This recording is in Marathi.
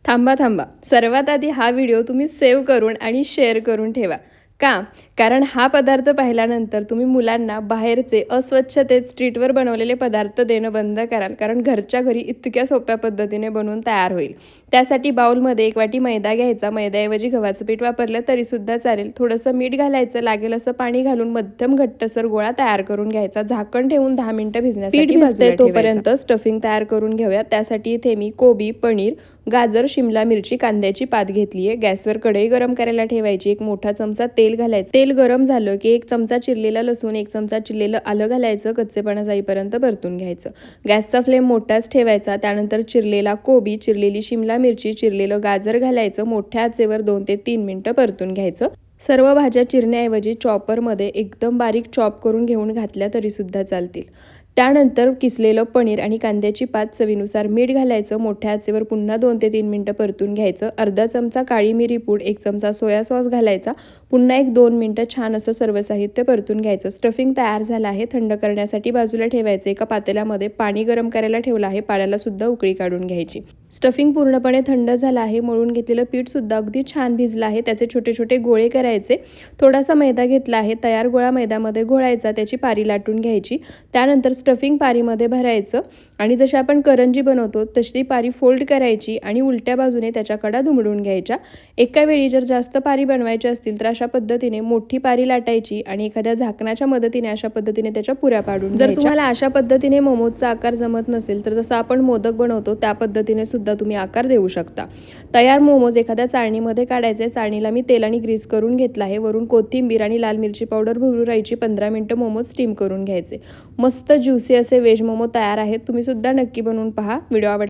थांबा थांबा, सर्वात आधी हा व्हिडिओ तुम्ही सेव्ह करून आणि शेअर करून ठेवा. का? कारण हा पदार्थ पाहिल्यानंतर तुम्ही मुलांना बाहेरचे अस्वच्छतेत स्ट्रीटवर बनवलेले पदार्थ देणं बंद कराल, कारण घरच्या घरी इतक्या सोप्या पद्धतीने बनवून तयार होईल. त्यासाठी बाउलमध्ये 1 वाटी मैदा घ्यायचा. मैद्याऐवजी गव्हाचं पीठ वापरलं तरीसुद्धा चालेल. थोडंसं मीठ घालायचं, लागेल असं पाणी घालून मध्यम घट्टसर गोळा तयार करून घ्यायचा. झाकण ठेवून 10 मिनिटं भिजण्यासाठी पीठ भिजते तोपर्यंत स्टफिंग तयार करून घेऊया. त्यासाठी इथे मी कोबी, पनीर, गाजर, शिमला मिरची, कांद्याची पात घेतली आहे. गॅसवर कढई गरम करायला ठेवायची. 1 मोठा चमचा तेल घालायचं. तेल गरम झालं की 1 चमचा चिरलेला लसूण, 1 चमचा चिरलेलं आलं घालायचं. कच्चेपणा जाईपर्यंत परतून घ्यायचं. गॅसचा फ्लेम मोठाच ठेवायचा. त्यानंतर चिरलेला कोबी, चिरलेली शिमला मिरची, चिरलेलं गाजर घालायचं. मोठ्या आचेवर 2 ते 3 मिनिटं परतून घ्यायचं. सर्व भाज्या चिरण्याऐवजी चॉपरमध्ये एकदम बारीक चॉप करून घेऊन घातल्या तरीसुद्धा चालतील. त्यानंतर किसलेलं पनीर आणि कांद्याची पात, चवीनुसार मीठ घालायचं. मोठ्या आचेवर पुन्हा 2 ते 3 मिनिटं परतून घ्यायचं. अर्धा चमचा काळी मिरी पूड, 1 चमचा सोया सॉस घालायचा. पुन्हा 1-2 मिनिटं छान असं सर्व साहित्य परतून घ्यायचं. स्टफिंग तयार झालं आहे. थंड करण्यासाठी बाजूला ठेवायचं. एका पातेल्यामध्ये पाणी गरम करायला ठेवलं आहे. पाण्याला सुद्धा उकळी काढून घ्यायची. स्टफिंग पूर्णपणे थंड झालं आहे. मळून घेतलेलं पीठ सुद्धा अगदी छान भिजलं आहे. त्याचे छोटे छोटे गोळे करायचे. थोडासा मैदा घेतला आहे. तयार गोळा मैद्यामध्ये घोळायचा. त्याची पारी लाटून घ्यायची. त्यानंतर स्टफिंग पारीमध्ये भरायचं आणि जशी आपण करंजी बनवतो तशी ती पारी फोल्ड करायची आणि उलट्या बाजूने त्याच्या कडा दुमडून घ्यायच्या. एका वेळी जर जास्त पारी बनवायची असतील तर अशा पद्धतीने मोठी पारी लाटायची आणि एखाद्या झाकणाच्या मदतीने अशा पद्धतीने त्याच्या पुऱ्या पाडून घ्यायच्या. जर तुम्हाला अशा पद्धतीने मोमोजचा आकार जमत नसेल तर जसं आपण मोदक बनवतो त्या पद्धतीने सुद्धा तुम्ही आकार देऊ शकता. तयार मोमोज एखाद्या चाळणीमध्ये काढायचे. चाळणीला मी तेलाने ग्रीस करून घेतला आहे. वरून कोथिंबीर आणि लाल मिरची पावडर भरून राहायची. 15 मिनिटं मोमोज स्टीम करून घ्यायचे. मस्त ज्युसी असे व्हेज मोमो तयार आहेत. तुम्ही सुद्धा नक्की बनवून पहा. व्हिडिओ आवडला